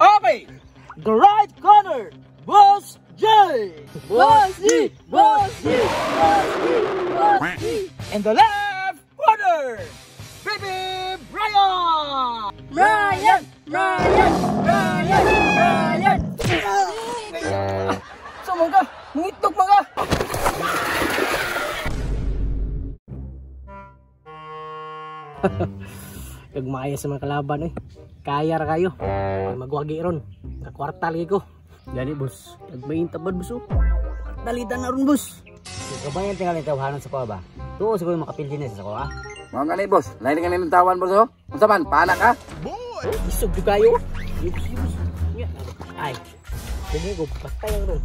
Okay, the right corner, Boss J. Boss G! Boss G! Boss G! Boss G! And the left corner, Baby Brian. Ryan! Ryan! Ryan! Ryan! So mga, mangitok mga. Nagmaya sa mga kalaban eh. Kaya ra kayo. Magwagi ron. Nakwarta lagi ko. Gani boss, nagmaintabad boss oh. Dalitan na ron boss. Kabayan tinggal ni tawhanan sa kuha ba? Tuo siguro makapildi na sa kuha. Mga gani boss, lain nga ng tawan boss oh. Unsa man, paana ka? Isog di kayo. Ay. Dili ko patay ang ron.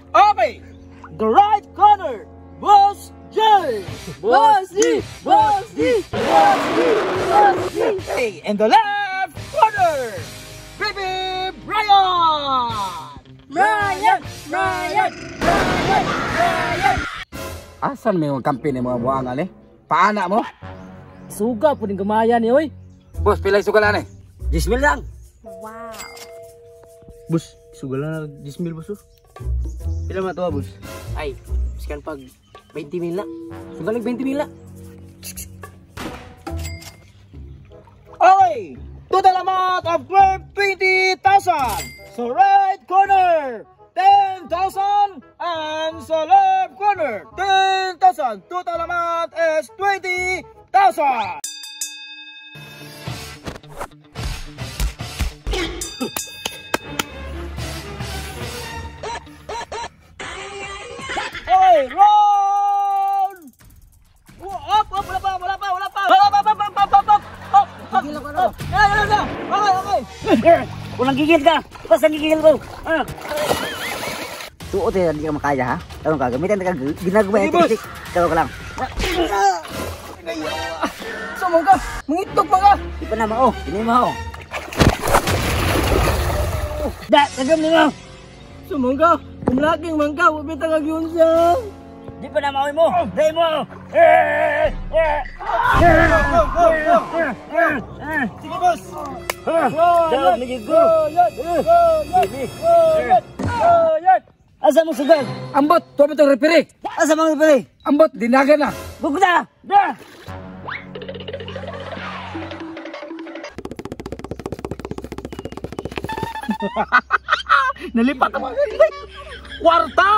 Okay, the right corner, Boss J. Boss G! Boss G! Boss G! Boss G! Hey, and the left corner, Baby Brian. Ryan! Ryan! Ryan! Ryan! Asan may mga kampi ni mga buwangan eh? Paana mo? Suga po din gamaya ni oy. Boss, pilay sugalan eh. 10,000 lang! Boss, suga lang na 10,000 boss oh. Pila man to boss? Ay, sikan pag 20,000 na. Suga lang 20,000 na. Okay, total amount of 20,000. So right corner, 10,000, and so left corner, 10,000. Total amount is 20,000. Hey, run! Up, wala pa. Gigil ako no? Okay. Walang gigil ka! Basta gigil ko! Ano? Tuot eh, hindi ka makaya ha? Tawang ka, gamitin ka, ginagawa yung teknik. Tawag ka lang. So mga, mangitok mga. Di pa naman oh, hindi mo oh. Da, tagam nyo! So mga, kumlaking mangka, wabita kag yun siya. Di pa naman mo! Dahil mo! Sige boss. Dahil medyo go! Asa mo sugal? Ambot, tuwa mo itong repere. Asa mo repere? Ambot, dinaga na. Bugda! Da! Nalipat ang mga. Kwarta!